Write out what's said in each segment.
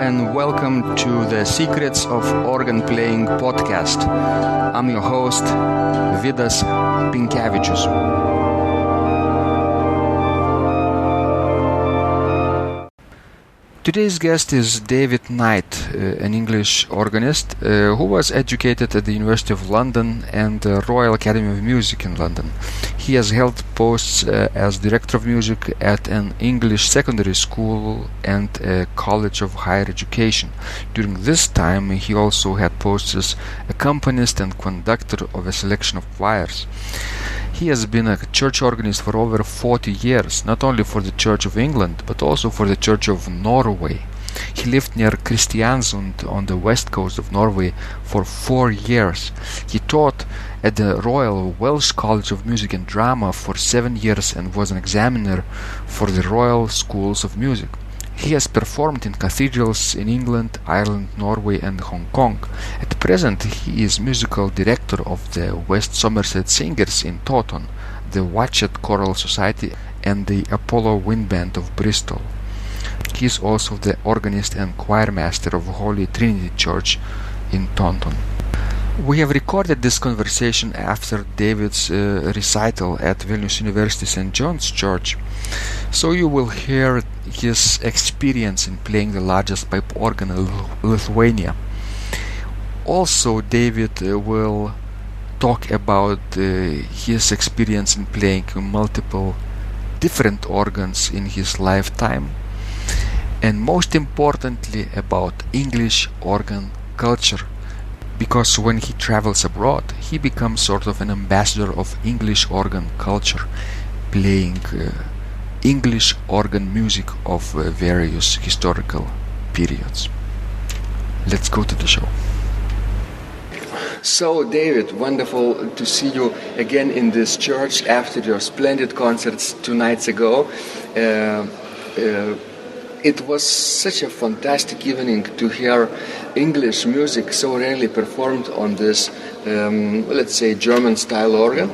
and welcome to the Secrets of Organ Playing podcast. I'm your host, Vidas Pinkevičius. Today's guest is David Knight, an English organist who was educated at the University of London and the Royal Academy of Music in London. He has held posts as Director of Music at an English secondary school and a College of Higher Education. During this time, he also had posts as accompanist and conductor of a selection of choirs. He has been a church organist for over 40 years, not only for the Church of England, but also for the Church of Norway. He lived near Kristiansund on the west coast of Norway for 4 years. He taught at the Royal Welsh College of Music and Drama for 7 years and was an examiner for the Royal Schools of Music. He has performed in cathedrals in England, Ireland, Norway and Hong Kong. At present, he is musical director of the West Somerset Singers in Taunton, the Watchet Choral Society and the Apollo Wind Band of Bristol. He is also the organist and choirmaster of Holy Trinity Church in Taunton. We have recorded this conversation after David's recital at Vilnius University St. John's Church, so you will hear his experience in playing the largest pipe organ in Lithuania. Also, David will talk about his experience in playing multiple different organs in his lifetime, and most importantly about English organ culture, because when he travels abroad he becomes sort of an ambassador of English organ culture, playing English organ music of various historical periods. Let's go to the show. So, David, wonderful to see you again in this church after your splendid concerts 2 nights ago. It was such a fantastic evening to hear English music so rarely performed on this, let's say, German-style organ.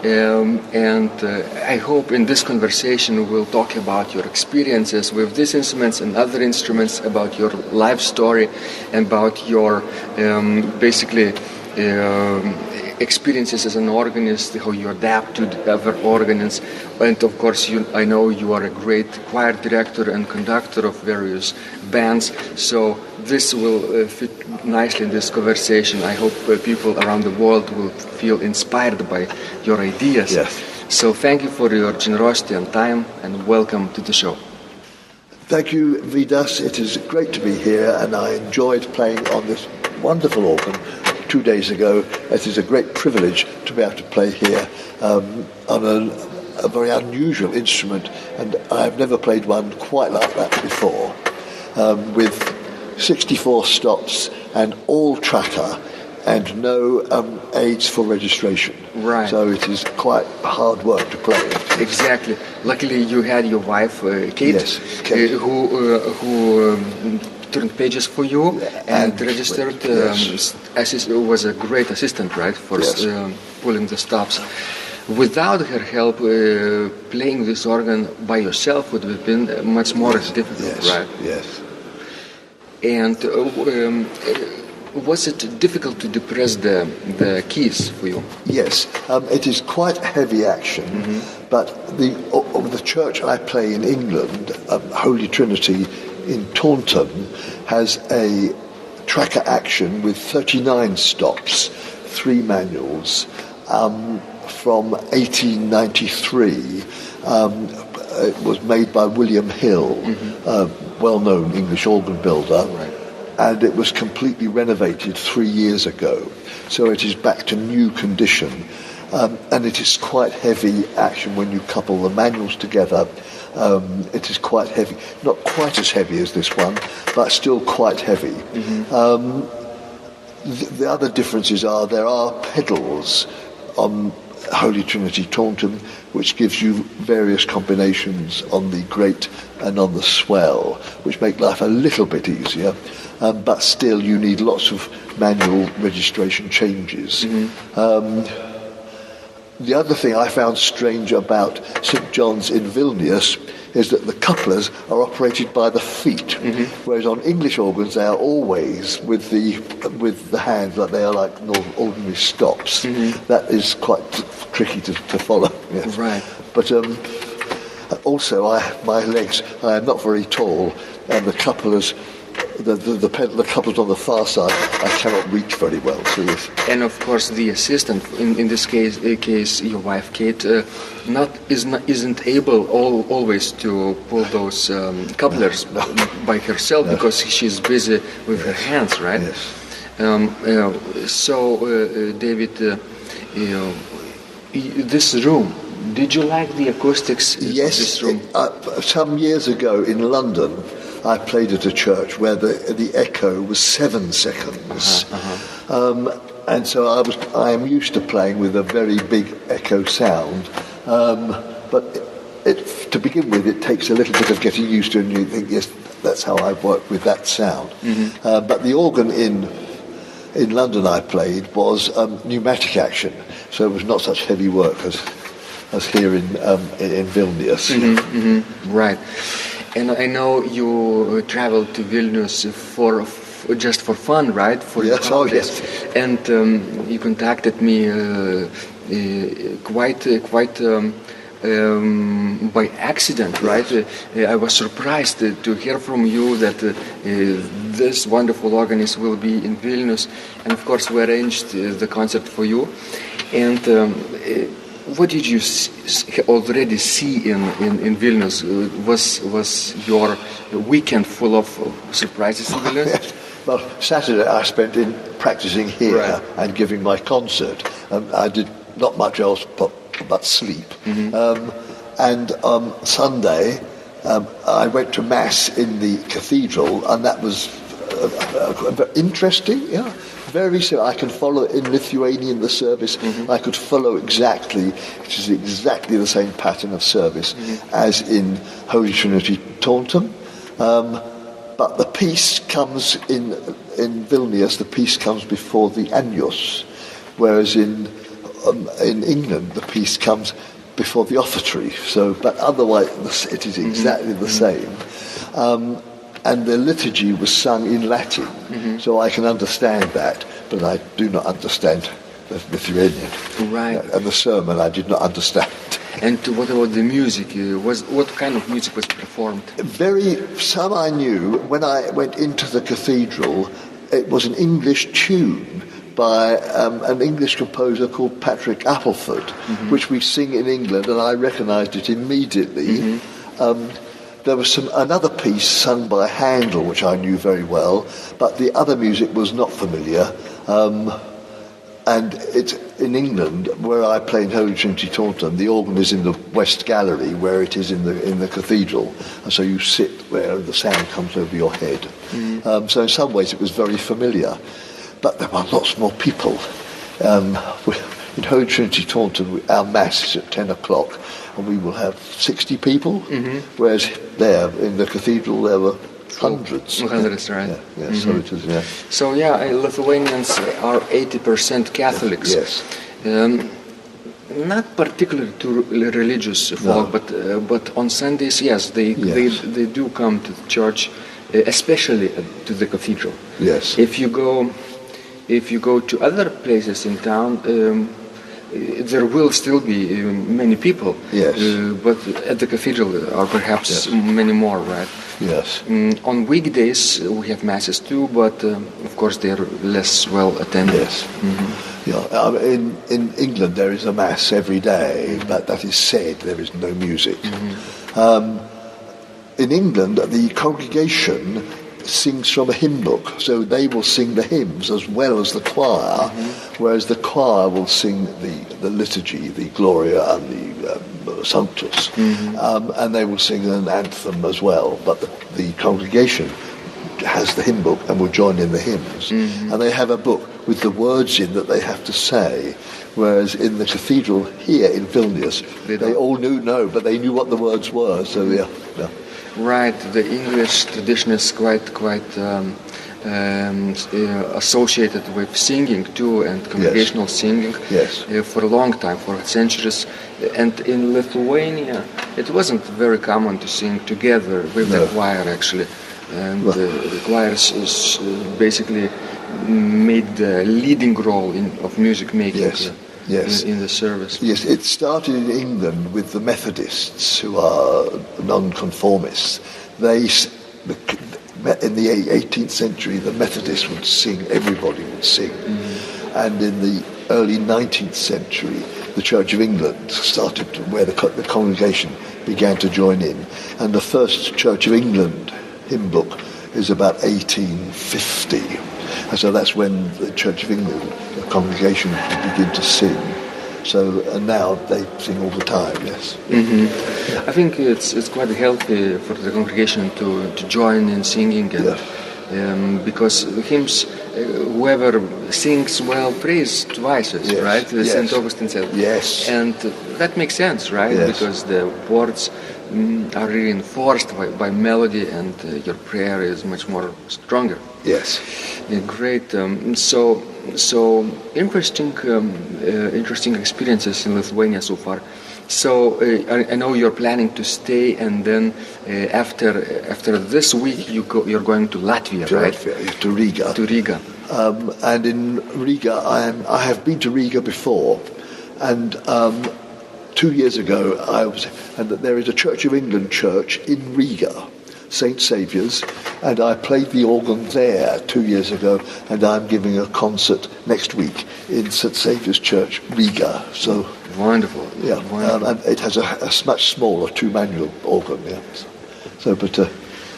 I hope in this conversation we'll talk about your experiences with these instruments and other instruments, about your life story, about your experiences as an organist, how you adapt to the other organs, and of course I know you are a great choir director and conductor of various bands, so this will fit nicely in this conversation. I hope people around the world will feel inspired by your ideas. Yes. So thank you for your generosity and time, and welcome to the show. Thank you, Vidas. It is great to be here, and I enjoyed playing on this wonderful organ 2 days ago. It is a great privilege to be able to play here on a very unusual instrument, and I've never played one quite like that before, with 64 stops and all tracker and no aids for registration. Right. So it is quite hard work to play it. Exactly. Luckily you had your wife, Kate, yes, Kate. who turned pages for you and registered. Yes. Was a great assistant, right, for yes. Pulling the stops. Without her help, playing this organ by yourself would have been much more difficult, yes. right? Yes. And was it difficult to depress the keys for you? Yes, it is quite heavy action, but the church I play in England, Holy Trinity in Taunton, has a tracker action with 39 stops, 3 manuals, from 1893. It was made by William Hill, a well-known English organ builder. Right. And it was completely renovated 3 years ago, so it is back to new condition, and it is quite heavy action when you couple the manuals together. It is quite heavy, not quite as heavy as this one, but still quite heavy. The other differences are there are pedals on Holy Trinity Taunton, which gives you various combinations on the grate and on the swell, which make life a little bit easier. But still you need lots of manual registration changes. The other thing I found strange about St. John's in Vilnius is that the couplers are operated by the feet, whereas on English organs they are always with the hands, like they are like ordinary stops. That is quite tricky to follow. Yes. Right. But also, my legs, I am not very tall, and the couplers, the couplers on the far side, I cannot reach very well. So yes. And of course, the assistant, in this case, your wife Kate, isn't able always to pull those couplers by herself because she's busy with her hands, right? Yes. David, this room. Did you like the acoustics of this room? Some years ago in London, I played at a church where the echo was 7 seconds. And so I am used to playing with a very big echo sound. But to begin with, it takes a little bit of getting used to, and you think, yes, that's how I work with that sound. But the organ in London I played was pneumatic action, so it was not such heavy work as here in Vilnius. Right. And I know you traveled to Vilnius just for fun, right? Yes, yes. And you contacted me quite by accident, right? I was surprised to hear from you that this wonderful organist will be in Vilnius, and of course we arranged the concert for you. And what did you already see in Vilnius? Was your weekend full of surprises in Vilnius? Well, Saturday I spent in practicing here and giving my concert. I did not much else but sleep. And Sunday I went to Mass in the cathedral, and that was interesting. Yeah. Very simple. I can follow in Lithuanian the service. I could follow exactly, which is exactly the same pattern of service as in Holy Trinity Taunton. But the piece comes in Vilnius. The piece comes before the Agnus, whereas in England the piece comes before the offertory. So, but otherwise it is exactly the same. And the liturgy was sung in Latin, so I can understand that, but I do not understand the Lithuanian. Right. And the sermon I did not understand. And what about the music? What kind of music was performed? Some I knew. When I went into the cathedral, it was an English tune by an English composer called Patrick Appleford, which we sing in England, and I recognised it immediately. There was another piece sung by Handel, which I knew very well, but the other music was not familiar. And it's in England, where I play in Holy Trinity Taunton, the organ is in the West Gallery, where it is in the cathedral, and so you sit where the sound comes over your head. So in some ways it was very familiar, but there were lots more people. In Holy Trinity Taunton, our Mass is at 10 o'clock, and we will have 60 people, whereas there, in the cathedral, there were hundreds. Hundreds, right. Yeah, so it is, yeah. So, Lithuanians are 80% Catholics. Yes. Not particularly to religious folk, but on Sundays, yes, they do come to the church, especially to the cathedral. Yes. If you go to other places in town, there will still be many people. Yes. But at the cathedral are perhaps many more, right? Yes. On weekdays we have masses too, but of course they are less well attended. Yes. Yeah. In England there is a mass every day, but that is said. There is no music. In England, the congregation sings from a hymn book, so they will sing the hymns as well as the choir, whereas the choir will sing the liturgy, the Gloria and the Sanctus, and they will sing an anthem as well, but the congregation has the hymn book and will join in the hymns, and they have a book with the words in that they have to say, whereas in the cathedral here in Vilnius, they all but they knew what the words were, so yeah. Right, the English tradition is quite associated with singing too, and congregational singing for a long time, for centuries. And in Lithuania, it wasn't very common to sing together with the choir actually, and the choirs is basically made the leading role of music making. Yes. In the service. Yes, it started in England with the Methodists, who are non-conformists. In the 18th century, the Methodists would sing, everybody would sing. And in the early 19th century, the Church of England started where the congregation began to join in. And the first Church of England hymn book is about 1850. And so that's when the Church of England, the congregation, begin to sing. So, and now they sing all the time, yes. I think it's quite healthy for the congregation to join in singing, and because hymns, whoever sings well prays twice, right? St. Augustine said. Yes. And that makes sense, right? Yes. Because the words are reinforced by melody, and your prayer is much more stronger. Yes. Great. So interesting experiences in Lithuania so far. So I know you're planning to stay, and then after this week you're going to Latvia, right? Latvia, to Riga. To Riga. And in Riga, I have been to Riga before, and 2 years ago and there is a Church of England church in Riga, St. Saviour's, and I played the organ there 2 years ago, and I'm giving a concert next week in St. Saviour's Church, Riga. So wonderful. Yeah, wonderful. And it has a much smaller two-manual organ. Yeah. So, but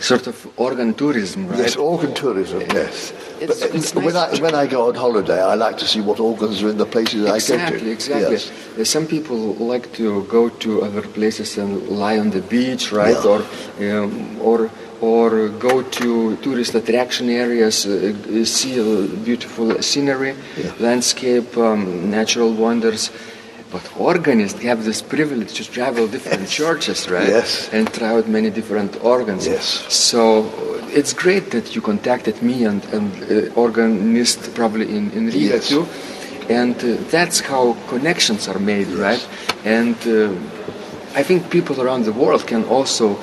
sort of organ tourism, right? yes, organ tourism. Yes. It's But nice. when I go on holiday, I like to see what organs are in the places I go to. Exactly. Yes. Some people like to go to other places and lie on the beach, right? Yeah. Or go to tourist attraction areas, see beautiful scenery, landscape, natural wonders. But organists have this privilege to travel different churches, right? Yes. And try out many different organs. Yes. So it's great that you contacted me and organist probably in Riga too. And that's how connections are made, right? And I think people around the world can also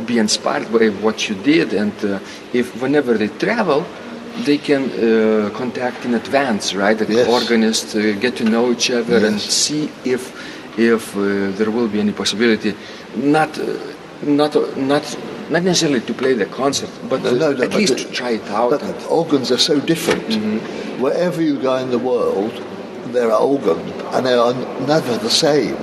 be inspired by what you did, and if whenever they travel, they can contact in advance, right? The organist, get to know each other and see if there will be any possibility, not necessarily to play the concert, but at least to try it out. But organs are so different. Wherever you go in the world, there are organs, and they are never the same.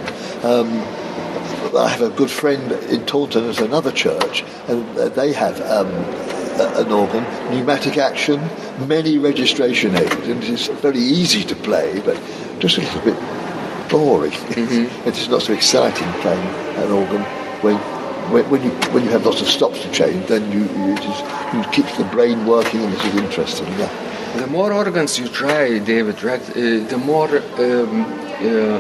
I have a good friend in Taunton at another church, and they have an organ, pneumatic action, many registration aids, and it's very easy to play, but just a little bit boring. It's not so exciting playing an organ. When you have lots of stops to change, then you keep the brain working, and this is interesting. Yeah. The more organs you try, David, right, the more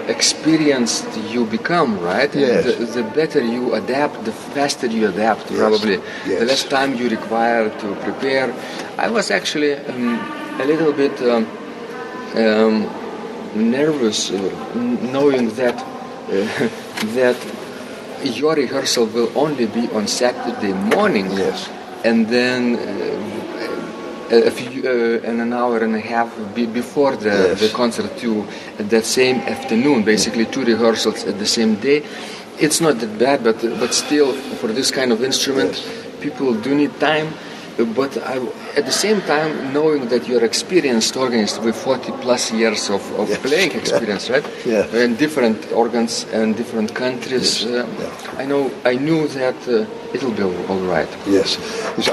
experienced you become, right? Yes. The better you adapt, the faster you adapt, probably. Yes. The less time you require to prepare. I was actually a little bit nervous knowing that your rehearsal will only be on Saturday morning. Yes. And then an hour and a half before the concert too, that same afternoon, basically 2 rehearsals at the same day. It's not that bad, but still, for this kind of instrument, people do need time. But at the same time, knowing that you're experienced organist with 40 plus years of playing experience, right? Yeah. And different organs and different countries, I knew that it'll be all right. Yes.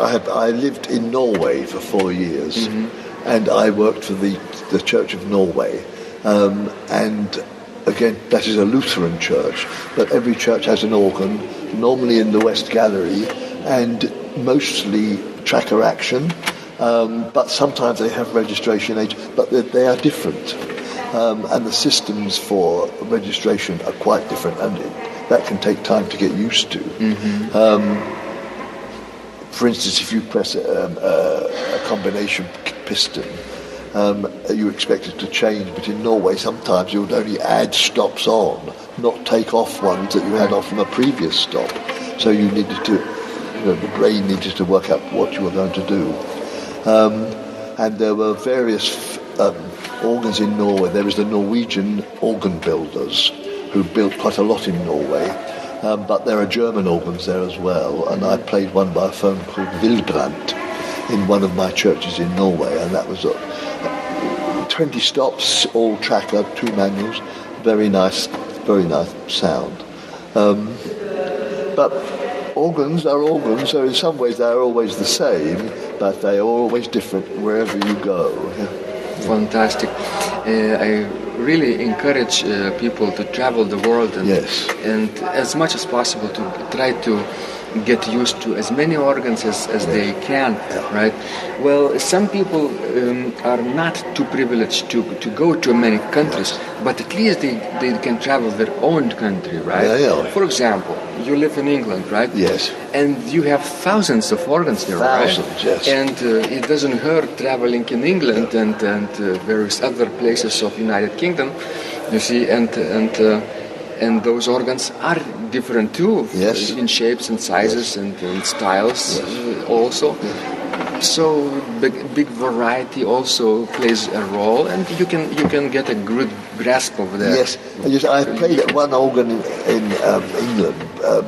I lived in Norway for 4 years, and I worked for the Church of Norway, and again, that is a Lutheran church, but every church has an organ, normally in the West Gallery, and mostly tracker action, but sometimes they have registration age, but they are different, and the systems for registration are quite different, and that can take time to get used to. For instance, if you press a combination piston, you expect it to change, but in Norway sometimes you would only add stops on, not take off ones that you had off from a previous stop. So you needed to, the brain needed to work out what you were going to do. And there were various organs in Norway. There was the Norwegian organ builders who built quite a lot in Norway. But there are German organs there as well. And I played one by a firm called Wilbrandt in one of my churches in Norway. And that was 20 stops, all tracker, 2 manuals. Very nice sound. But organs are organs, so in some ways they are always the same, but they are always different wherever you go. Yeah. Fantastic. I really encourage people to travel the world and as much as possible to try to get used to as many organs as they can, right? Well, some people are not too privileged to go to many countries, but at least they can travel their own country, right? For example, you live in England, right? Yes. And you have thousands of organs there, right? Yes. And it doesn't hurt traveling in England and various other places of United Kingdom, you see, and those organs are different too, in shapes and sizes and styles also. So big variety also plays a role, and you can get a good grasp of that. Yes, I played at one organ in England,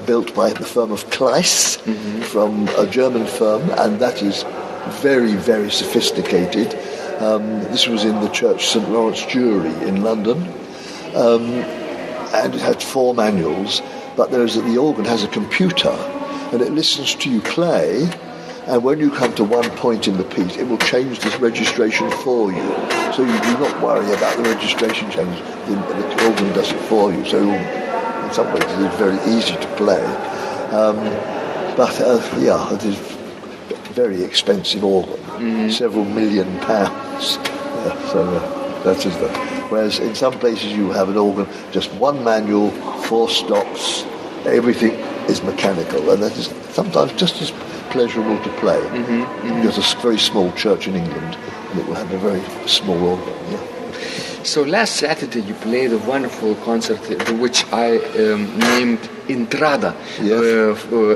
built by the firm of Kleiss, from a German firm, and that is very, very sophisticated. This was in the Church St. Lawrence Jewry in London. And it had 4 manuals, but the organ has a computer, and it listens to you play, and when you come to one point in the piece, it will change this registration for you. So you do not worry about the registration change. The organ does it for you. So in some ways it is very easy to play. But it is a very expensive organ, several £1 million. That is whereas in some places you have an organ, just 1 manual, 4 stops, everything is mechanical, and that is sometimes just as pleasurable to play. There's a very small church in England, and it will have a very small organ. So last Saturday you played a wonderful concert, which I named Entrada,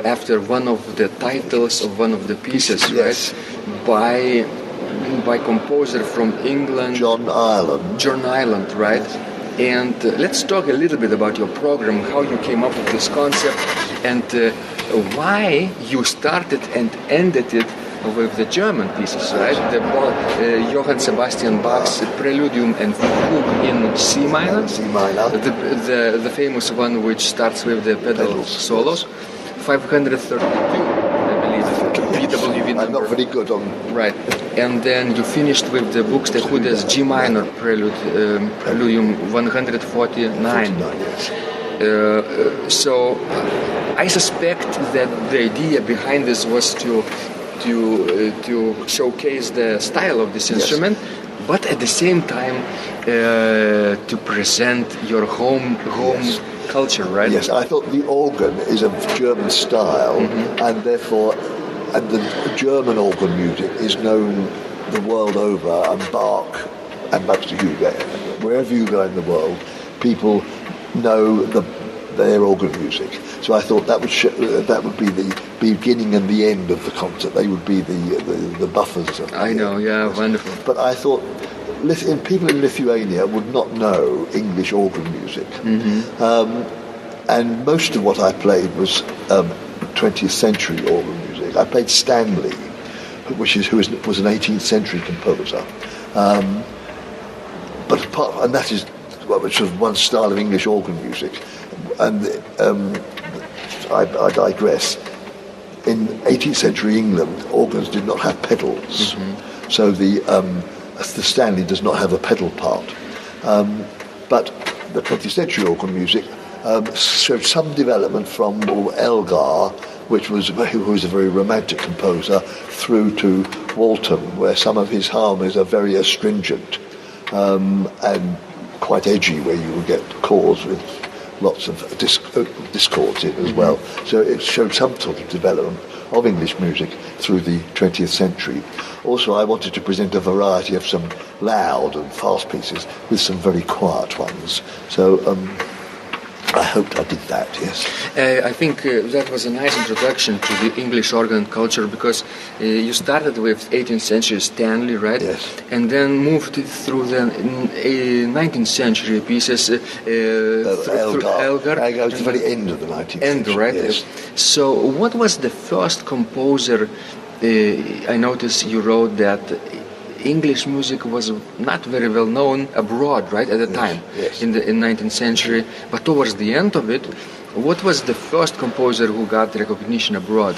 after one of the titles of one of the pieces, right? By composer from England, John Ireland, right? And let's talk a little bit about your program, how you came up with this concept, and why you started and ended it with the German pieces, right? The Johann Sebastian Bach's Preludium and Fugue in C minor, the famous one which starts with the pedal solos, 532, I believe. BWV number. I'm not very good on... Right. And then you finished with the Buxtehude's G minor Preludium 149. So I suspect that the idea behind this was to showcase the style of this instrument, but at the same time to present your home culture, right? Yes, I thought the organ is of German style, and therefore... And the German organ music is known the world over, and Bach and Buxtehude, wherever you go in the world, people know their organ music. So I thought that would be the beginning and the end of the concert. They would be the buffers. Wonderful. But I thought people in Lithuania would not know English organ music, and most of what I played was 20th century organ music. I played Stanley, who was an 18th century composer, and that is sort of one style of English organ music. And I digress. In 18th century England, organs did not have pedals, so the Stanley does not have a pedal part. But the 20th century organ music showed some development from Elgar, who was a very romantic composer, through to Walton, where some of his harmonies are very astringent and quite edgy, where you will get chords with lots of discords in as well. So it showed some sort of development of English music through the 20th century. Also, I wanted to present a variety of some loud and fast pieces with some very quiet ones. So I hoped I did that, yes. I think that was a nice introduction to the English organ culture, because you started with 18th century Stanley, right? Yes. And then moved through the 19th century pieces through Elgar. I go to the very end of the 19th century. Right? Yes. So what was the first composer? I noticed you wrote that English music was not very well known abroad, right, at the time, yes. in 19th century. But towards the end of it, what was the first composer who got recognition abroad?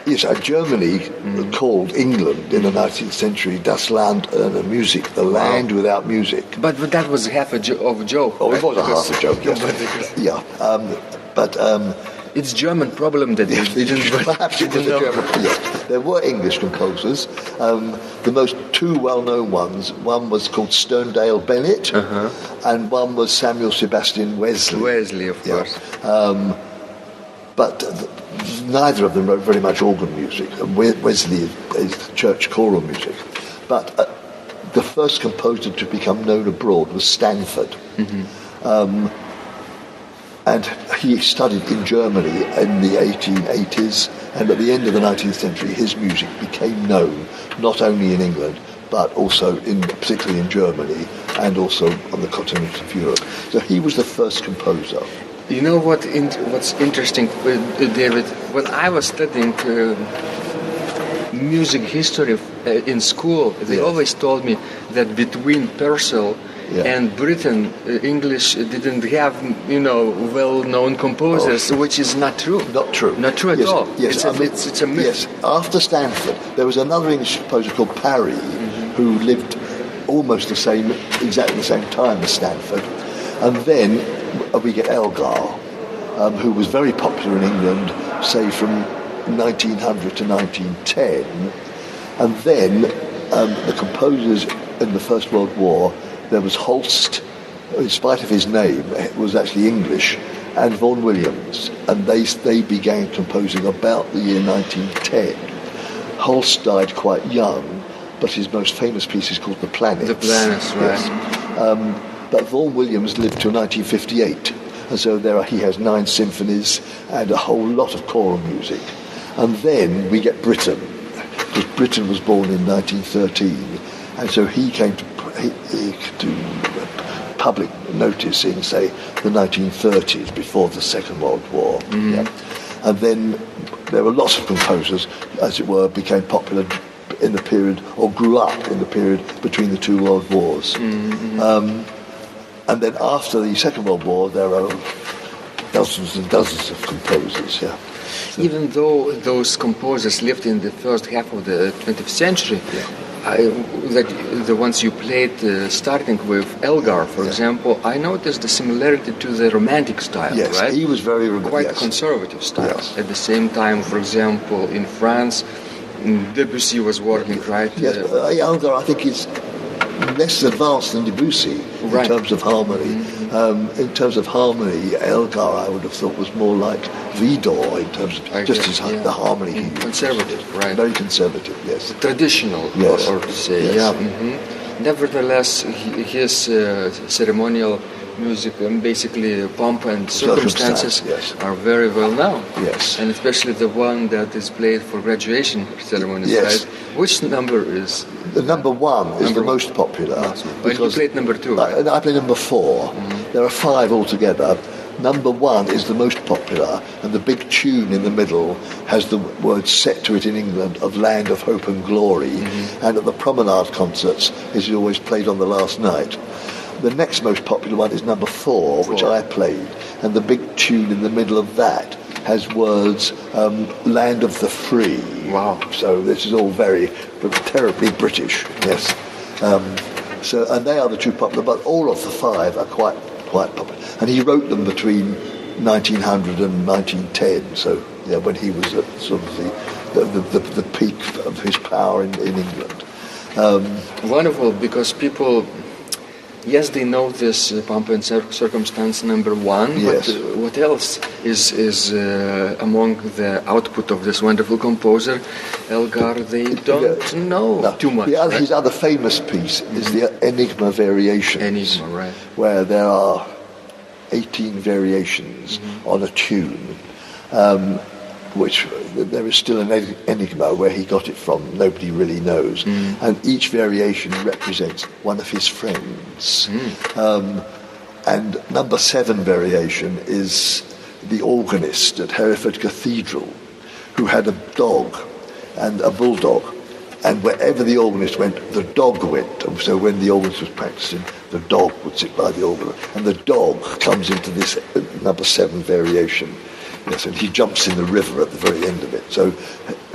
Yes, Germany called England in the 19th century Das Land ohne Musik, the land without music. But that was half of a joke. Oh, right? it was a half a joke, yes. Yeah. It's German problem that they didn't. Perhaps it was a German. Yes, there were English composers. The most two well-known ones. One was called Sterndale Bennett, and one was Samuel Sebastian Wesley. Wesley, of course. But neither of them wrote very much organ music. Wesley is church choral music. But the first composer to become known abroad was Stanford. And he studied in Germany in the 1880s, and at the end of the 19th century his music became known not only in England but also particularly in Germany and also on the continent of Europe. So he was the first composer. You know what's interesting, David? When I was studying music history in school, they always told me that between Purcell and Britain, English didn't have, well-known composers, which is not true. Not true. Not true at all. Yes, it's a myth. Yes, after Stanford, there was another English composer called Parry, who lived almost exactly the same time as Stanford. And then we get Elgar, who was very popular in England, say from 1900 to 1910. And then the composers in the First World War, there was Holst, in spite of his name, it was actually English, and Vaughan Williams, and they began composing about the year 1910. Holst died quite young, but his most famous piece is called The Planets. The Planets, right. Yes. But Vaughan Williams lived till 1958, and so he has 9 symphonies and a whole lot of choral music. And then we get Britten, because Britten was born in 1913, and so he came to public notice in, say, the 1930s, before the Second World War. Yeah. And then there were lots of composers, as it were, became popular in the period, or grew up in the period between the two world wars. And then after the Second World War, there are dozens and dozens of composers, Even though those composers lived in the first half of the 20th century, the ones you played, starting with Elgar, for example, I noticed the similarity to the Romantic style, yes, right? He was very quite conservative style. Yes. At the same time, for example, in France, Debussy was working, right? Yes, Elgar, I think, is less advanced than Debussy in terms of harmony. In terms of harmony, Elgar, I would have thought, was more like Vidor in terms of the harmony he used. Conservative, right? Very conservative, yes. Traditional, yes. or to say, Nevertheless, his ceremonial music and basically pomp and circumstances are very well known. Yes. And especially the one that is played for graduation ceremonies, right? Which number is? The number 1 is the most popular. But you played number 2, right? I played number 4. There are 5 altogether. Number 1 is the most popular, and the big tune in the middle has the words set to it in England of Land of Hope and Glory, and at the promenade concerts is always played on the last night. The next most popular one is number 4, which I played, and the big tune in the middle of that has words Land of the Free. Wow. So this is all very terribly British, yes. And they are the 2 popular, but all of the 5 are quite popular. And he wrote them between 1900 and 1910, so when he was at sort of the peak of his power in England. Wonderful, because people, yes, they know this pomp and circumstance number 1, yes. But what else is among the output of this wonderful composer, Elgar? They don't know too much. His other famous piece is the Enigma Variations. Enigma, right. Where there are 18 variations on a tune, which there is still an enigma where he got it from. Nobody really knows. And each variation represents one of his friends. And number 7 variation is the organist at Hereford Cathedral, who had a dog and a bulldog. And wherever the organist went, the dog went. And so when the organist was practicing, the dog would sit by the organ. And the dog comes into this number 7 variation. Yes, and he jumps in the river at the very end of it. So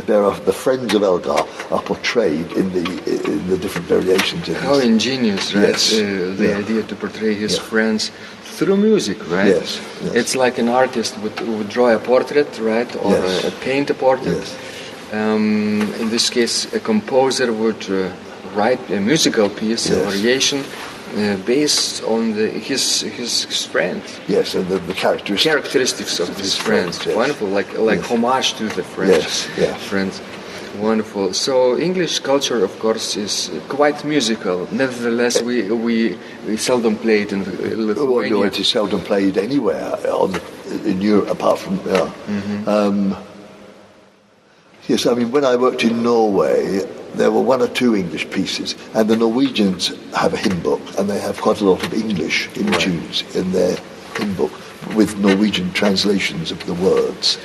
there are the friends of Elgar are portrayed in the different variations. How ingenious, right? Yes. The idea to portray his friends through music, right? Yes. It's like an artist would draw a portrait, right, or paint a portrait. Yes. In this case, a composer would write a musical piece, a variation, based on his friends. Yes, and the characteristics of his friends. Yes. Wonderful, like homage to the friends. Friends. Wonderful. So English culture, of course, is quite musical. Nevertheless, we seldom play it in Lithuania. No, it is seldom played anywhere in Europe apart from. Yes, I mean, when I worked in Norway, there were 1 or 2 English pieces, and the Norwegians have a hymn book, and they have quite a lot of English hymn tunes in their hymn book with Norwegian translations of the words.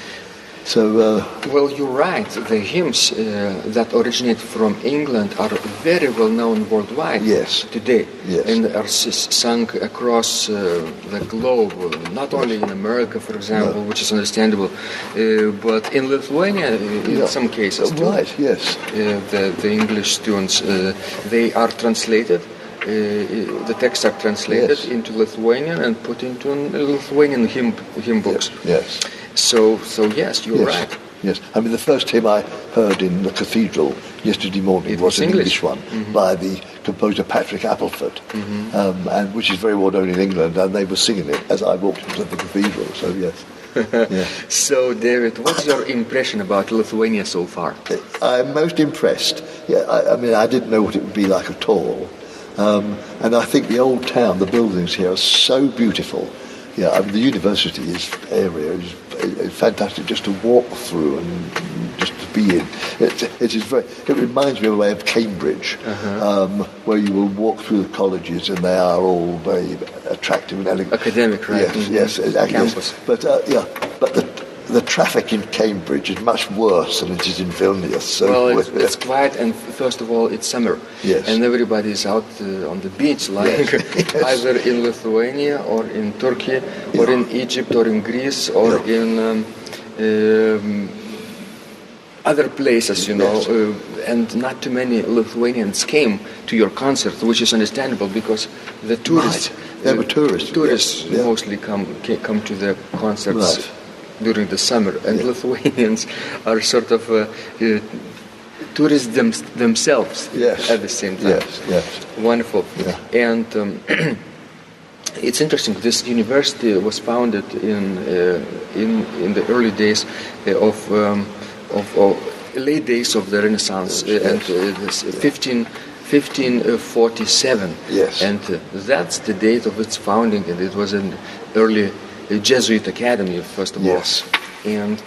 So, well, you're right. The hymns that originate from England are very well known worldwide today, and are sung across the globe. Not only in America, for example, which is understandable, but in Lithuania, in some cases too. Right. Yes. The English tunes they are translated. The texts are translated into Lithuanian and put into Lithuanian hymn books. Yes. So yes, you're right. Yes, I mean the first hymn I heard in the cathedral yesterday morning was an English one by the composer Patrick Appleford, and which is very well known in England, and they were singing it as I walked into the cathedral. So yes. So David, what's your impression about Lithuania so far? I'm most impressed. Yeah, I mean I didn't know what it would be like at all, and I think the old town, the buildings here are so beautiful. Yeah, I mean the university area is fantastic just to walk through and just to be in. It reminds me of a way of Cambridge, where you will walk through the colleges and they are all very attractive and elegant. Academic, right? Yes, campus. But the traffic in Cambridge is much worse than it is in Vilnius. So well, it's quiet, and first of all, it's summer, and everybody is out on the beach, like either in Lithuania or in Turkey or in Egypt or in Greece or in other places, you know, and not too many Lithuanians came to your concert, which is understandable because the tourists, they were tourists. Tourists mostly come to the concerts during the summer, and Lithuanians are sort of tourists themselves at the same time. Yes. Wonderful. And it's interesting. This university was founded in the early days of late days of the Renaissance, and 1547. Yes. And that's the date of its founding, and it was an early Jesuit academy, first of all. And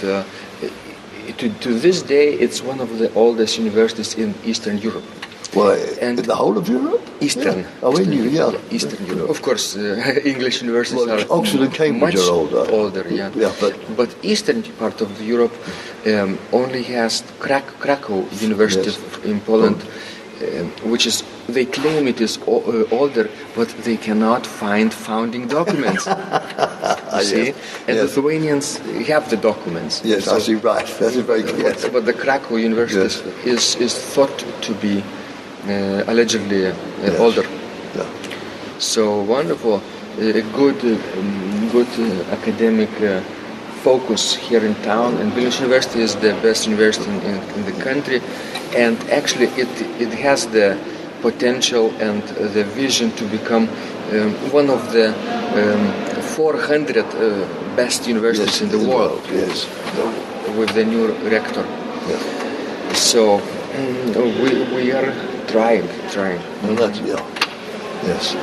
to this day, it's one of the oldest universities in Eastern Europe. Well, in the whole of Europe? Eastern. Yeah. Oh, in Europe, Eastern Europe. Of course, English universities are Oxford and Cambridge much are older. But Eastern part of Europe only has Krakow University in Poland, which is, they claim it is older, but they cannot find founding documents. See? And Lithuanians have the documents. Yes, so, I see, right. That is very clear. But the Krakow University is thought to be allegedly older. Yeah. So wonderful. A good academic focus here in town, and Vilnius University is the best university in the country, and actually it has the potential and the vision to become one of the 400 best universities in the world. Yes. With the new rector. So we are trying. Well, yes.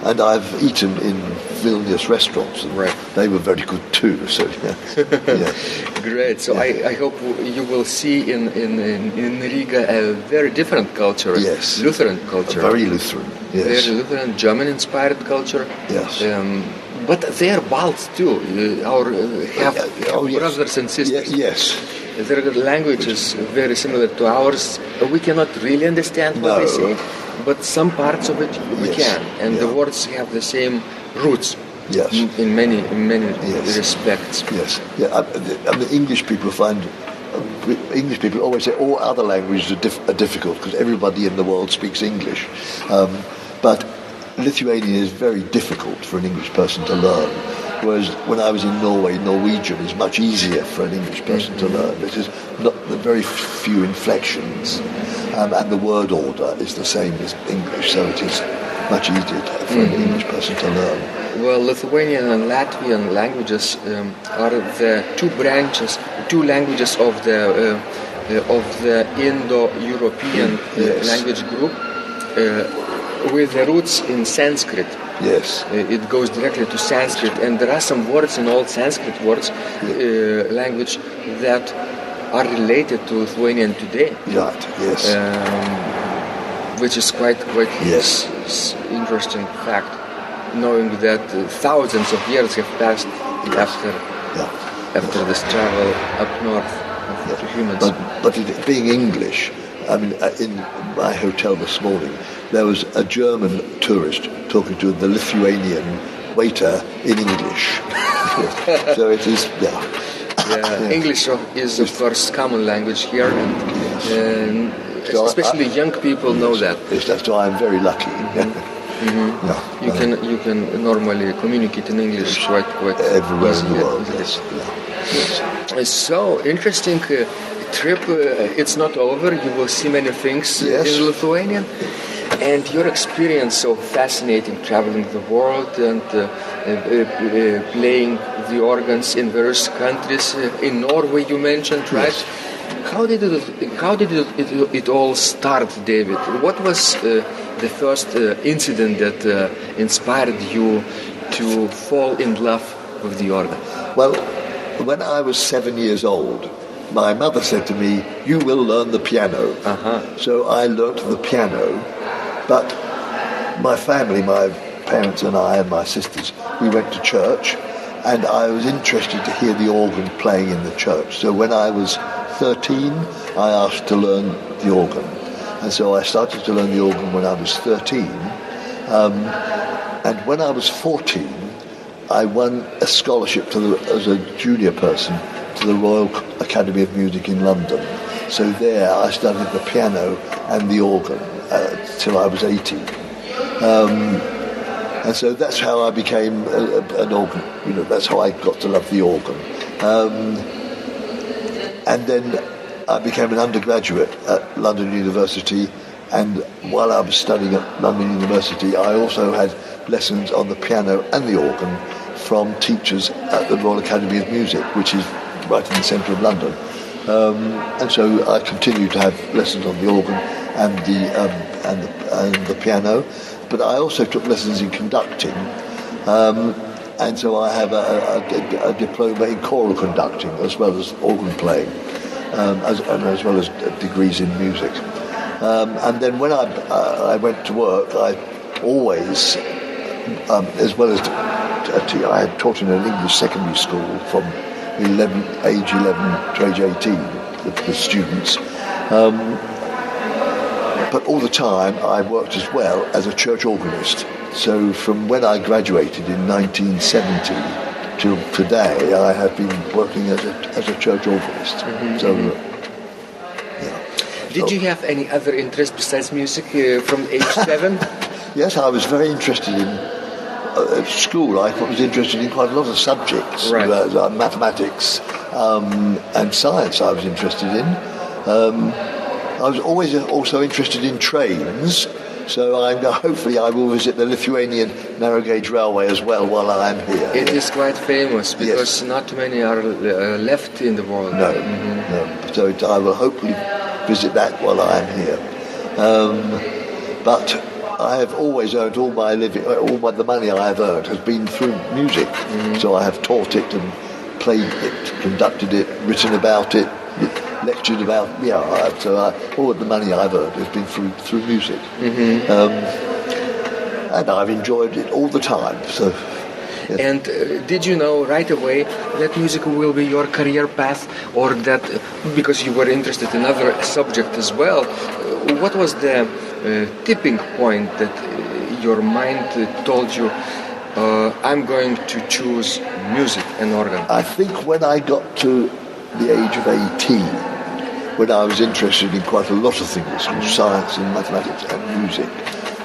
And I've eaten in Vilnius restaurants, and they were very good too. So, Great. So I hope you will see in Riga a very different culture. Yes. Lutheran culture. Very Lutheran. Yes. Very Lutheran, German-inspired culture. Yes. But they are Balts too. Our brothers and sisters. Yes. Their language is very similar to ours. We cannot really understand what they say, but some parts of it we can, and the words have the same roots. Yes. In many respects. Yes. Yeah. I mean, English people always say all other languages are difficult because everybody in the world speaks English, but Lithuanian is very difficult for an English person to learn. Whereas when I was in Norway, Norwegian is much easier for an English person to learn. It is not the very few inflections, and the word order is the same as English, so it is much easier for an English person to learn. Well, Lithuanian and Latvian languages are the two languages of the Indo-European language group, with the roots in Sanskrit. Yes. It goes directly to Sanskrit, and there are some words in old Sanskrit language that are related to Lithuanian today. Right. Yes. Which is quite interesting fact, knowing that thousands of years have passed after this travel up north of humans. But it being English, I mean, in my hotel this morning, there was a German tourist talking to the Lithuanian waiter in English. So it is, English is, of course, common language here, and especially young people know that. Yes, that's why I'm very lucky. You can normally communicate in English quite everywhere easily. In the world. Yes. So interesting trip. It's not over. You will see many things in Lithuania. And your experience so fascinating, traveling the world and playing the organs in various countries. In Norway, you mentioned, right? Yes. How did it all start, David? What was the first incident that inspired you to fall in love with the organ? Well, when I was 7 years old, my mother said to me, "You will learn the piano." So I learnt the piano. But my family, my parents and I and my sisters, we went to church, and I was interested to hear the organ playing in the church. So when I was 13, I asked to learn the organ. And so I started to learn the organ when I was 13. And when I was 14, I won a scholarship as a junior person to the Royal Academy of Music in London. So there I studied the piano and the organ till I was 18. And so that's how I became an organ. That's how I got to love the organ. And then I became an undergraduate at London University, and while I was studying at London University, I also had lessons on the piano and the organ from teachers at the Royal Academy of Music, which is right in the centre of London. And so I continued to have lessons on the organ and the piano, but I also took lessons in conducting, and so I have a diploma in choral conducting as well as organ playing, as well as degrees in music. And then when I went to work, I always, as well as I had taught in an English secondary school from age 11 to age 18, the students. But all the time I worked as well as a church organist. So from when I graduated in 1970 till today, I have been working as a church organist. Did you have any other interest besides music from age 7? Yes, I was very interested in school. I was interested in quite a lot of subjects, like mathematics and science. I was interested in. I was always also interested in trains, so hopefully I will visit the Lithuanian narrow gauge railway as well while I am here. It is quite famous because not many are left in the world. No. So I will hopefully visit that while I am here. But I have always earned all my living, the money I have earned has been through music. So I have taught it and played it, conducted it, written about it, lectured about. All the money I've earned has been through music, and I've enjoyed it all the time. So. Yes. And did you know right away that music will be your career path, or that because you were interested in other subject as well? What was the tipping point that your mind told you, I'm going to choose music and organ? I think when I got to the age of 18, when I was interested in quite a lot of things, science and mathematics and music,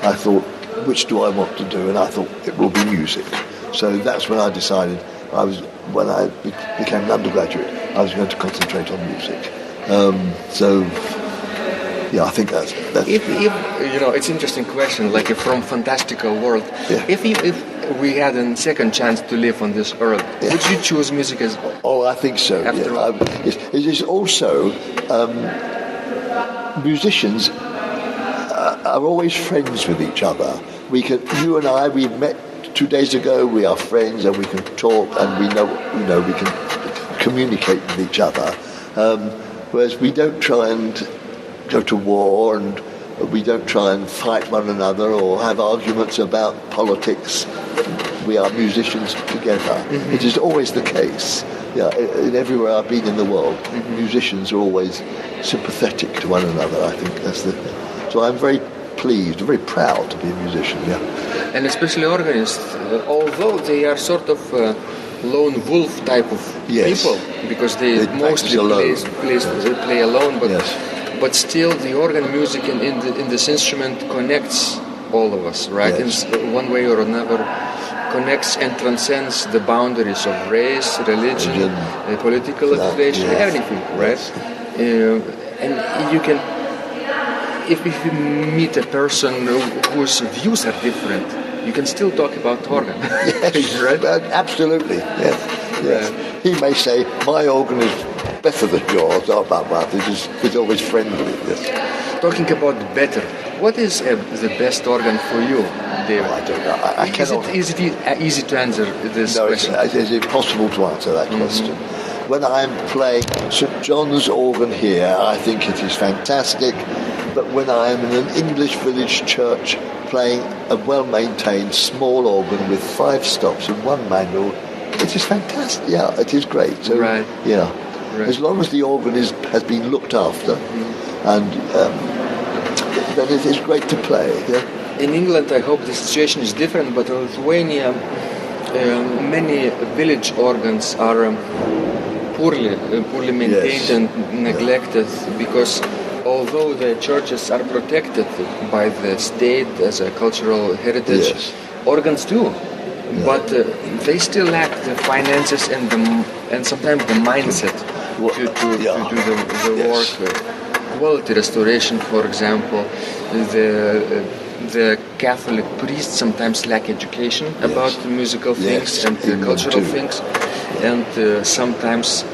I thought, which do I want to do? And I thought it will be music. So that's when I decided when I became an undergraduate, I was going to concentrate on music. I think that's. If it's an interesting question. Like from fantastical world, if we had a second chance to live on this earth, would you choose music as? Oh, I think so. After all, it is also musicians are always friends with each other. You and I, we met 2 days ago. We are friends, and we can talk, and we know we can communicate with each other. Whereas we don't try and go to war, and we don't try and fight one another or have arguments about politics. We are musicians together. It is always the case. In everywhere I've been in the world, musicians are always sympathetic to one another. I think that's so I'm very pleased, very proud to be a musician. And especially organists, although they are sort of lone wolf type of people, because they mostly play alone, but still the organ music in this instrument connects all of us, right? Yes. In one way or another, connects and transcends the boundaries of race, religion, political affiliation, everything, right? And you can, if you meet a person whose views are different, you can still talk about organ. Yes, right? Absolutely. Yes. He may say, my organ is better than yours, but it's always friendly. Yes. Talking about better, what is the best organ for you, David? I don't know. Is it easy to answer this question? It is impossible to answer that question. When I'm playing St. John's organ here, I think it is fantastic. But when I am in an English village church playing a well-maintained small organ with 5 stops and 1 manual, it is fantastic. Yeah, it is great. So, right. Yeah. Right. As long as the organ has been looked after, and then it is great to play. Yeah? In England, I hope the situation is different, but in Lithuania, many village organs are poorly maintained and neglected, because although the churches are protected by the state as a cultural heritage, organs do. But they still lack the finances and sometimes the mindset to do the work. Quality restoration, for example, the Catholic priests sometimes lack education about musical things and cultural things, and sometimes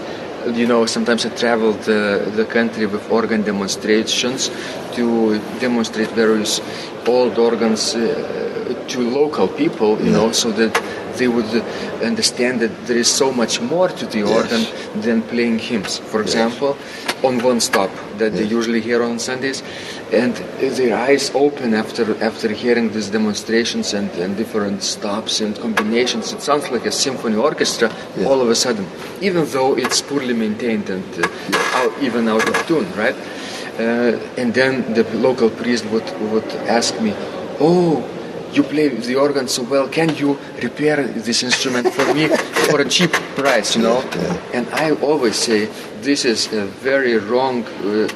I traveled the country with organ demonstrations to demonstrate various old organs to local people, so that they would understand that there is so much more to the organ than playing hymns. For example, on one stop that they usually hear on Sundays, and their eyes open after hearing these demonstrations and different stops and combinations. It sounds like a symphony orchestra all of a sudden, even though it's poorly maintained and even out of tune, right? And then the local priest would ask me, "Oh, you play the organ so well, can you repair this instrument for me for a cheap price, And I always say, this is a very wrong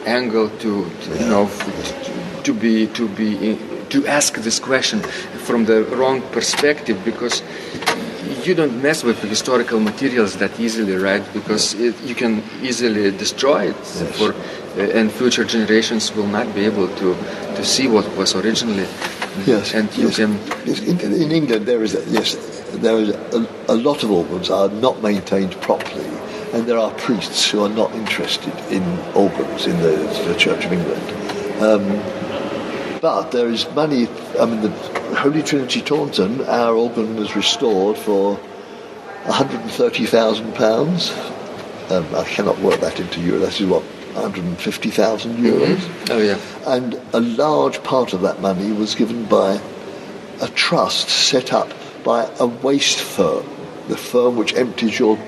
angle to ask this question from the wrong perspective, because you don't mess with historical materials that easily, right? Because you can easily destroy it, and future generations will not be able to see what was originally. Yes, and you can. In England, there is a lot of organs are not maintained properly, and there are priests who are not interested in organs in the Church of England. But there is money. I mean, the Holy Trinity Taunton, our organ was restored for £130,000. I cannot work that into euro. That is what, 150,000 euros. Oh yeah. And a large part of that money was given by a trust set up by a waste firm, the firm which empties your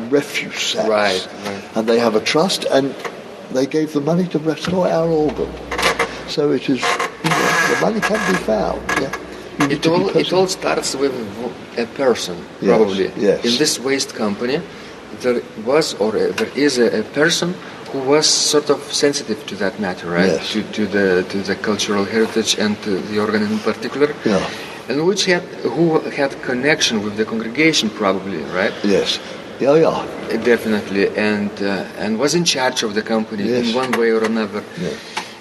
refuse sacks. Right. And they have a trust, and they gave the money to restore our organ. So it is, the money can be found. Yeah. It all starts with a person, probably. Yes. In this waste company, there was or there is a person who was sort of sensitive to that matter, right? Yes. To the cultural heritage and to the organ in particular. Yeah. And who had connection with the congregation, probably, right? Yes. Yeah. Definitely, and was in charge of the company in one way or another. Yes.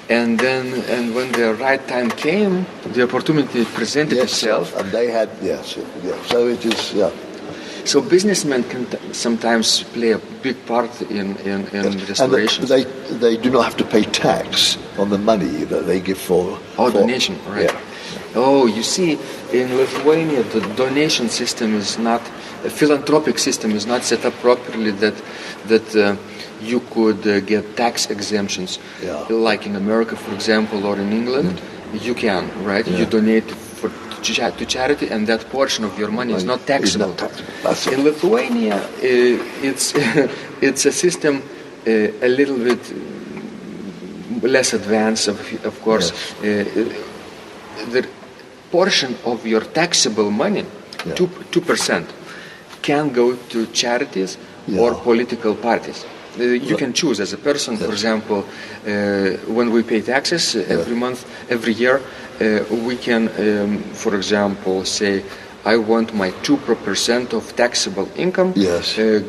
And when the right time came, the opportunity presented itself. And they had, So it is, So businessmen can sometimes play a big part in restorations. And they do not have to pay tax on the money that they give for donation, right? Yeah. Oh, you see, in Lithuania, the donation system is not, a philanthropic system is not set up properly that you could get tax exemptions. Yeah. Like in America, for example, or in England, you can, right? Yeah. You donate to charity, and that portion of your money is not taxable. In Lithuania, it's a system a little bit less advanced, of course. Yes. The portion of your taxable money, 2%, can go to charities or political parties. You can choose as a person, for example, when we pay taxes every year, we can, for example, say, I want my 2% of taxable income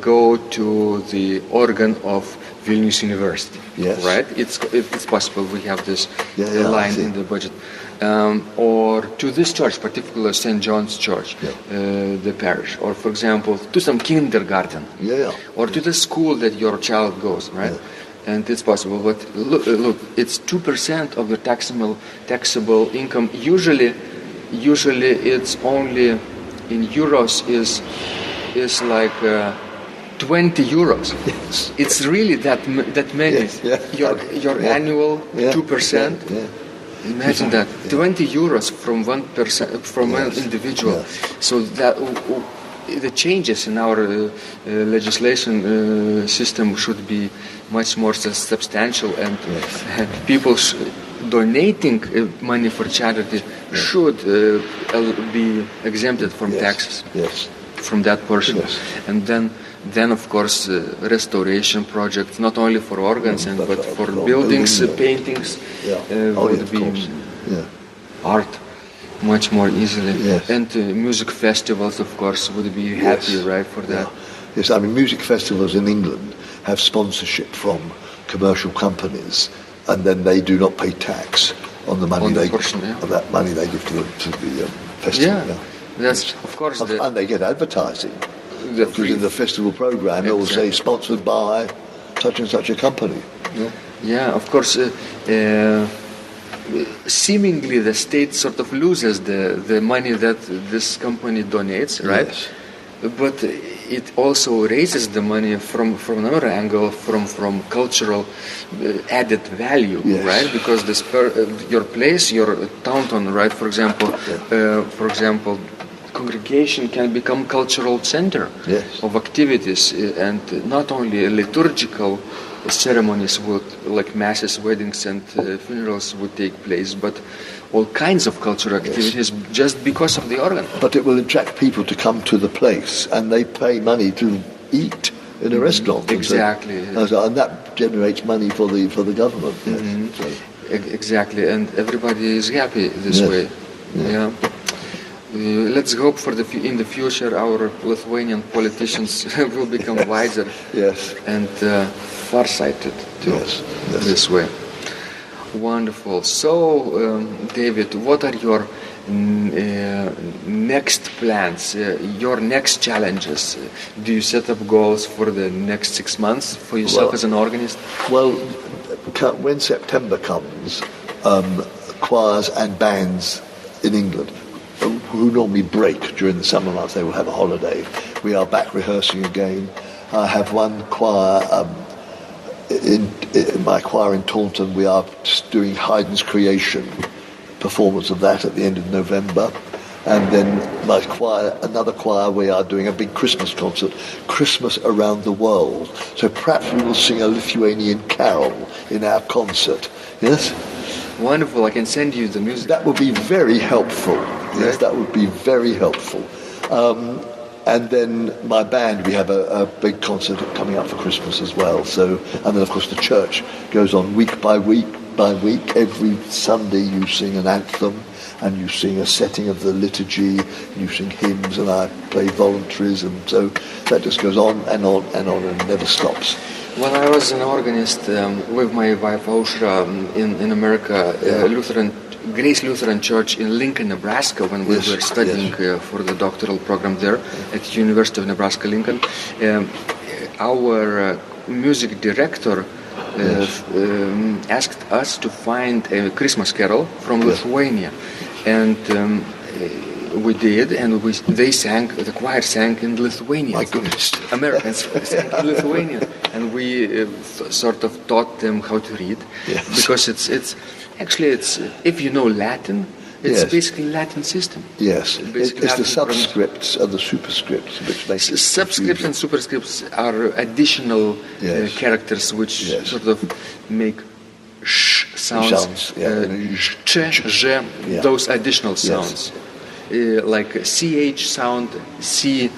go to the organ of Vilnius University, right? It's possible. We have this line in the budget. Or to this church, particularly St. John's Church, the parish, or for example, to some kindergarten, or to the school that your child goes, right? And it's possible, but look, it's 2% of the taxable income. Usually it's only in euros is like 20 euros. Yes. It's really that many. Your annual 2%. Imagine that 20 euros from 1% from an individual. So that the changes in our legislation system should be much more substantial, and people donating money for charity should be exempted from taxes from that portion. And then of course restoration projects, not only for organs but for buildings, paintings would be art much more easily. And music festivals, of course, would be happy, right, for that. Yes, I mean, music festivals in England have sponsorship from commercial companies, and then they do not pay tax on the money on that money they give to the festival. That's of course, and they get advertising. Because in the festival program, it will say sponsored by such and such a company. Of course. Seemingly, the state sort of loses the money that this company donates, right? Yes. But it also raises the money from another angle, from cultural added value, right? Because your place, your Taunton, right? For example, congregation can become cultural center of activities, and not only liturgical ceremonies like masses, weddings, and funerals would take place, but all kinds of cultural activities just because of the organ. But it will attract people to come to the place, and they pay money to eat in a restaurant. Exactly. And that generates money for the government. Exactly, and everybody is happy this way. Let's hope in the future our Lithuanian politicians will become wiser and far-sighted too, this way. Wonderful. So, David, what are your next plans, your next challenges? Do you set up goals for the next 6 months for yourself as an organist? Well, when September comes, choirs and bands in England who normally break during the summer months. They will have a holiday. We are back rehearsing again. I have one choir, in my choir in Taunton. We are doing Haydn's Creation, performance of that at the end of November. And then my choir, another choir, we are doing a big Christmas concert, Christmas Around the World. So perhaps we will sing a Lithuanian carol in our concert. Yes? Wonderful. I can send you the music. That would be very helpful. Yes, that would be very helpful. And then my band, we have a big concert coming up for Christmas as well. So, and then of course the church goes on week by week by week. Every Sunday you sing an anthem, and you sing a setting of the liturgy, you sing hymns, and I play voluntaries, and so that just goes on and on and on and never stops. When I was an organist with my wife Aushra in America, Grace Lutheran Church in Lincoln, Nebraska, when we were studying for the doctoral program there at the University of Nebraska-Lincoln, our music director asked us to find a Christmas carol from Lithuania, and we did, and the choir sang in Lithuanian. My goodness. Americans sang in Lithuanian, and we sort of taught them how to read, because it's if you know Latin, it's basically Latin system. Yes, it's the Latin subscripts and the superscripts which make it subscripts and superscripts are additional characters which sort of make sh sounds, ch, j, those additional sounds. Like ch sound, c,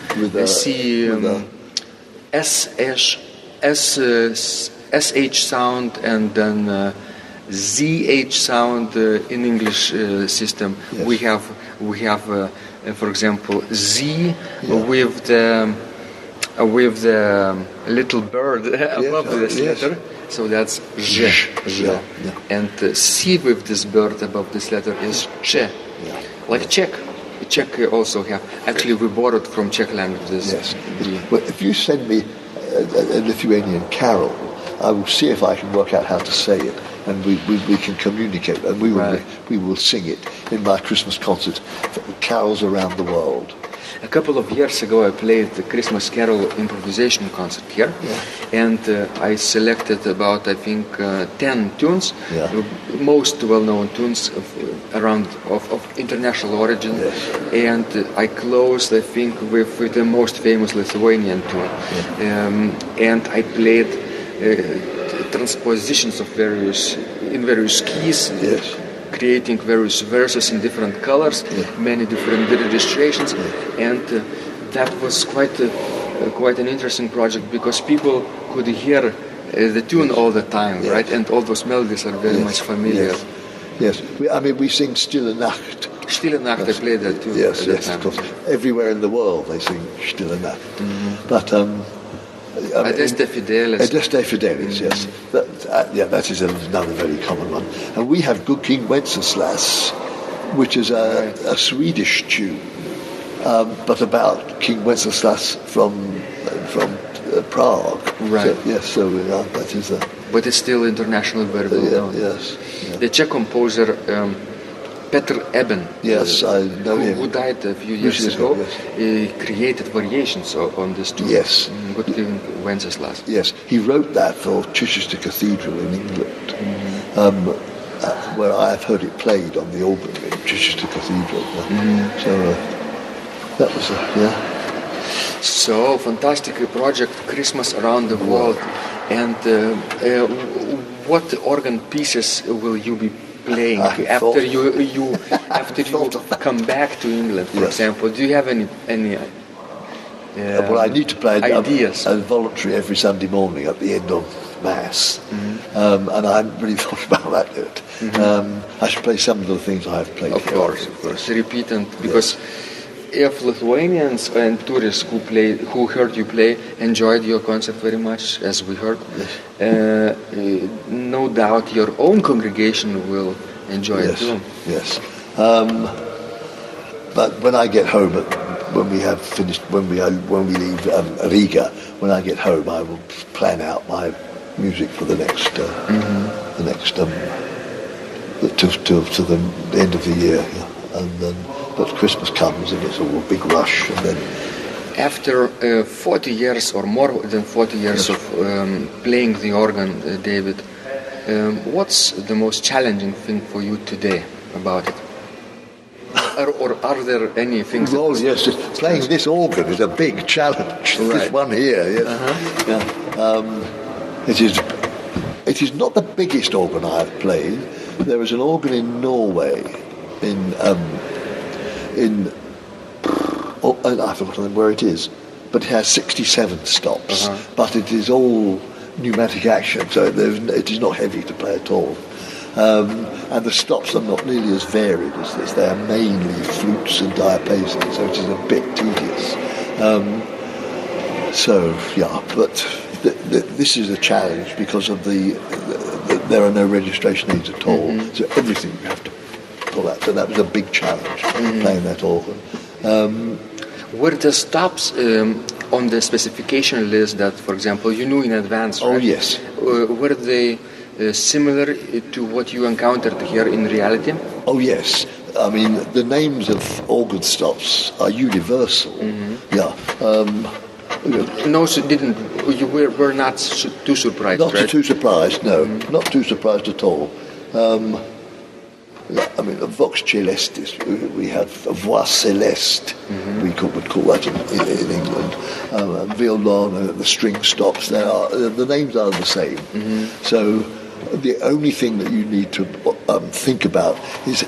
sh sound, and then zh sound in English system. We have for example z with the little bird above this letter. So that's j. And c with this bird above this letter is ch. Like Czech. Czech also have. Actually, we borrowed from Czech languages. Yes. Well, if you send me a Lithuanian carol, I will see if I can work out how to say it, and we can communicate, and we will sing it in my Christmas concert, carols around the world. A couple of years ago, I played the Christmas Carol improvisation concert here, and I selected about, I think, 10 tunes, most well-known tunes of international origin, and I closed, I think, with the most famous Lithuanian tune, and I played transpositions of various keys. Creating various verses in different colors, many different illustrations, and that was quite an interesting project, because people could hear the tune all the time, right? And all those melodies are very much familiar. Yes. We sing Stille Nacht. Stille Nacht, I played that too. Yes, of course. Everywhere in the world they sing Stille Nacht. But Adeste Fidelis. Adeste Fidelis, yes. That is another very common one. And we have Good King Wenceslas, which is a Swedish tune, but about King Wenceslas from Prague. Right. So that is a... But it's still internationally very well known. Yes. The Czech composer Petr Eben, yes, I know him. Who died a few years ago, created variations on this tune. Yes. Good King Wenceslas. Yes, he wrote that for Chichester Cathedral in England, where I have heard it played on the organ in Chichester Cathedral. So that was So fantastic project, Christmas Around the World. And what organ pieces will you be playing after you come back to England, for example? Do you have any well, I need to play ideas? A voluntary every Sunday morning at the end of Mass, and I haven't really thought about that yet. I should play some of the things I have played. Of course. Repeat, and because if Lithuanians and tourists who heard you play enjoyed your concert very much, as we heard, no doubt your own congregation will enjoy it too. Yes. But when I get home, when we leave Riga, when I get home, I will plan out my music for the next to the end of the year. Yeah. And then, but Christmas comes and it's all a big rush. And then, after 40 years or more than 40 years of playing the organ, David, what's the most challenging thing for you today about it? Or are there any things? Well, yes, playing this organ is a big challenge. Right. This one here, yes. It is not the biggest organ I have played. There is an organ in Norway, I've forgotten where it is, but it has 67 stops. But it is all pneumatic action, so it is not heavy to play at all. And the stops are not nearly as varied as this. They are mainly flutes and diapasons, so it is a bit tedious. But this is a challenge because of there are no registration aids at all, so everything you have to pull out. So that was a big challenge, playing that organ. Were the stops on the specification list that, for example, you knew in advance, right? Oh, yes. Were they similar to what you encountered here in reality? Oh, yes. I mean, the names of organ stops are universal. Yeah. No, so didn't. You were not too surprised, Not right? too surprised, no. Not too surprised at all. I mean, a vox celestis, we have a voix celeste, we would call that in England. Violon, the string stops, the names are the same. So the only thing that you need to think about is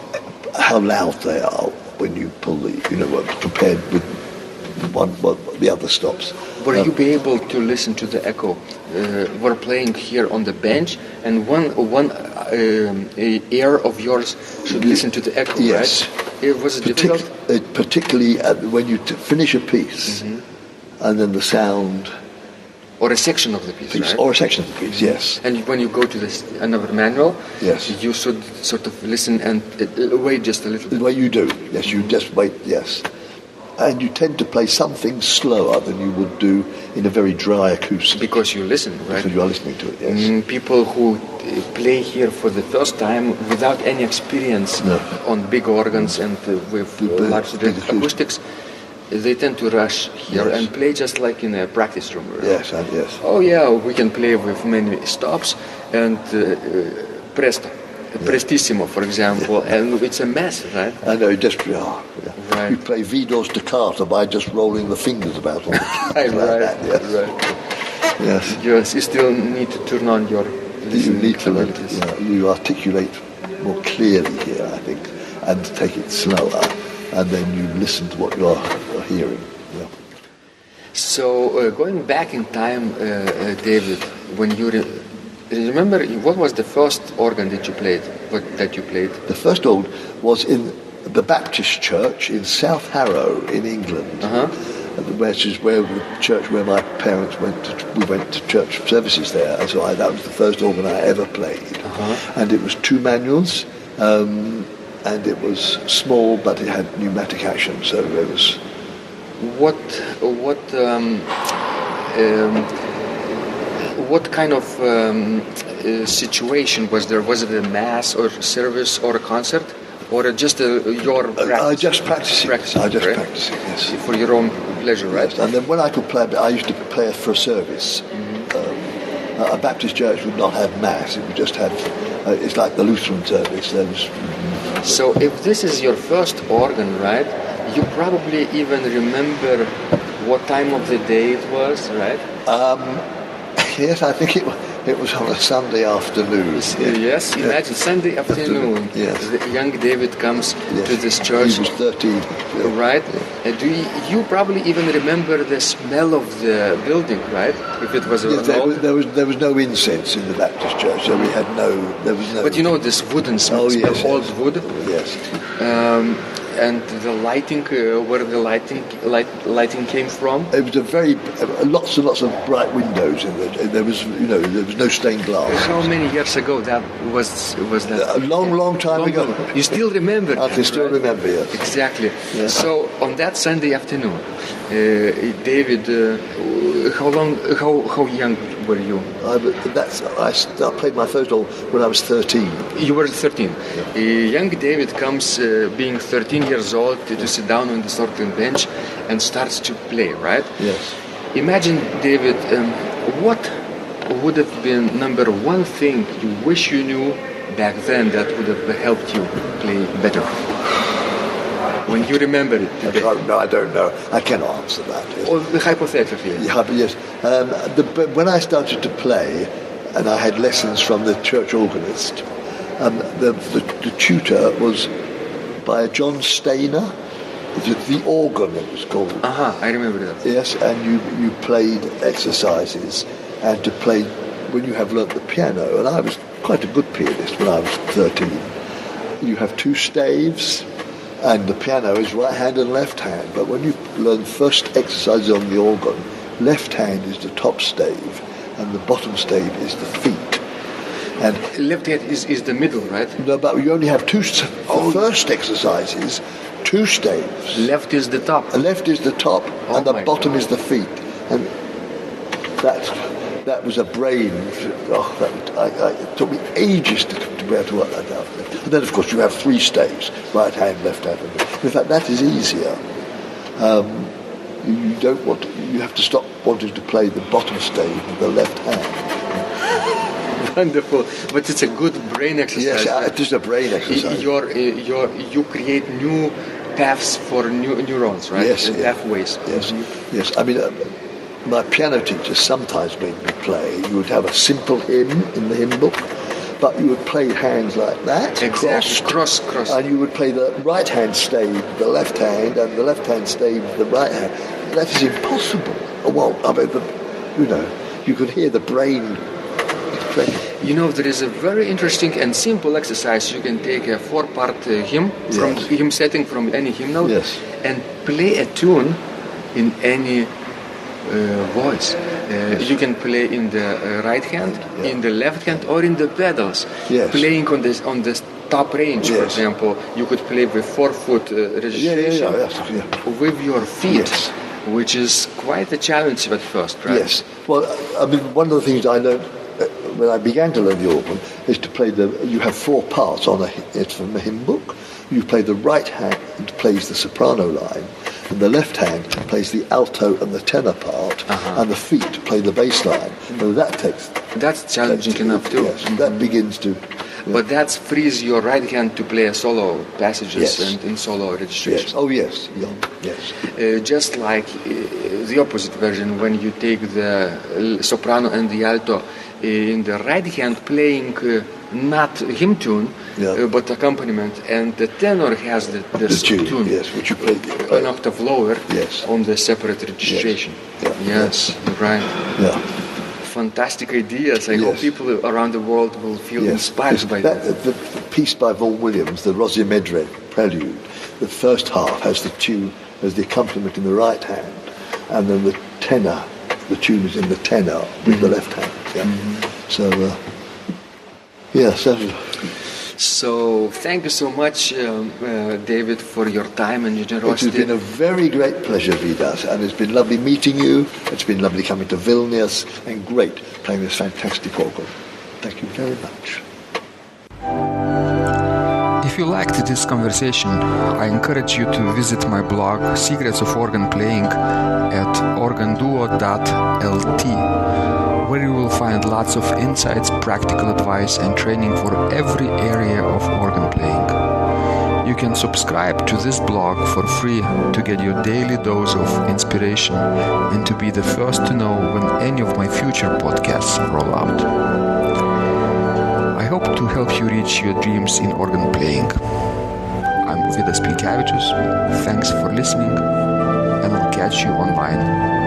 how loud they are when you pull compared with the other stops. Were you be able to listen to the echo? We're playing here on the bench, and one ear of yours should listen to the echo, yes. right? Was it difficult? Particularly when you finish a piece, and then the sound... Or a section of the piece, right? Or a section of the piece, yes. And when you go to another manual, yes, you should sort of listen and wait just a little bit. Well, you do, yes, you just wait, yes. And you tend to play something slower than you would do in a very dry acoustic. Because you listen, right? Because you are listening to it, yes. People who play here for the first time without any experience on big organs and with large acoustics, they tend to rush here and play just like in a practice room. Right? Yes, yes. Oh yeah, we can play with many stops and presto. Prestissimo, for example, and it's a mess, right? I know, right. You play Vidor staccato by just rolling the fingers about all the time. Right. Yes. Yes, you still need to turn on your listening abilities. You articulate more clearly here, I think, and take it slower, and then you listen to what you are hearing. Yeah. So, going back in time, David, when you... remember, what was the first organ that you played? The first organ was in the Baptist Church in South Harrow in England, which is where the church where my parents went to. We went to church services there, and so that was the first organ I ever played. And it was 2 manuals, and it was small, but it had pneumatic action, so it was. What kind of situation was there? Was it a mass or service or a concert? Or just your practice? Just practicing. Practicing, yes. For your own pleasure, right? Yes. And then when I could play, I used to play for a service. A Baptist church would not have mass. It would just have, it's like the Lutheran service. So if this is your first organ, right, you probably even remember what time of the day it was, right? Yes, I think it was on a Sunday afternoon. Yes, imagine Sunday afternoon. Yes. The young David comes to this church. He was 13. Right? And do you probably even remember the smell of the building, right? If it was there was no incense in the Baptist church, so there was no. But you know this wooden smell, old wood. Yes. And the lighting, where the lighting came from? It was lots and lots of bright windows in there. There was no stained glass. How many years ago that was that? A long time ago. You still remember? I can still remember, yes. Exactly. Yeah. So on that Sunday afternoon, David, how young were you? I played my first organ when I was 13. You were 13. Young David comes, being 13 years old, to sit down on the organ bench and starts to play, right? Yes. Imagine, David, what would have been number one thing you wish you knew back then that would have helped you play better? When you remember it today. No, I don't know. I cannot answer that. Yes. Or hypothetically. Yeah, but yes. When I started to play, and I had lessons from the church organist, the tutor was by John Stainer. The organ, it was called. I remember that. Yes, and you played exercises, and to play when you have learnt the piano, and I was quite a good pianist when I was 13. You have two staves, and the piano is right hand and left hand. But when you learn first exercises on the organ, left hand is the top stave, and the bottom stave is the feet. And left hand is the middle, right? No, but you only have two. The first exercises, two staves. Left is the top. Left is the top, and the bottom is the feet. And that was a brain. It took me ages to be able to work that out. And then, of course, you have three staves: right hand, left hand. In fact, that is easier. You don't want. You have to stop wanting to play the bottom stave with the left hand. Wonderful, but it's a good brain exercise. Yes, it is a brain exercise. You create new paths for neurons, right? Yes, pathways. Yes, yes. I mean, my piano teacher sometimes made me play. You would have a simple hymn in the hymn book, but you would play hands like that, exactly. Cross, and you would play the right hand stave with the left hand, and the left hand stave with the right hand. That is impossible. Well, I mean, you could hear the brain. You know, there is a very interesting and simple exercise. You can take a 4-part hymn from hymn setting from any hymnal and play a tune in any voice. You can play in the right hand, in the left hand, or in the pedals. Playing on the top range, for example, you could play with 4-foot registration with your feet. Which is quite a challenge at first, right? Yes. Well, I mean, one of the things I learned when I began to learn the organ is to play you have 4 parts it's from the hymn book. You play the right hand plays the soprano line, and the left hand plays the alto and the tenor part, and the feet play the bass line. And that's challenging enough too. Yes, and that begins to. But that frees your right hand to play solo passages and in solo registration. Yes. Oh yes, yes. Just like the opposite version, when you take the soprano and the alto in the right hand playing not hymn tune, but accompaniment, and the tenor has the tune, which you play an octave lower on the separate registration. Yes, right. Yeah. Fantastic ideas. I hope people around the world will feel inspired by that. The piece by Vaughan Williams, the Rosimedre Prelude, the first half has the tune as the accompaniment in the right hand, and then the tune is in the tenor with the left hand. So thank you so much, David, for your time and your generosity. It has been a very great pleasure, Vidas, and it's been lovely meeting you. It's been lovely coming to Vilnius, and great playing this fantastic organ. Thank you very much. If you liked this conversation, I encourage you to visit my blog Secrets of Organ Playing at organduo.lt, where you will find lots of insights, practical advice, and training for every area of organ playing. You can subscribe to this blog for free to get your daily dose of inspiration and to be the first to know when any of my future podcasts roll out. I hope to help you reach your dreams in organ playing. I'm Vidas Pinkevičius. Thanks for listening, and I'll catch you online.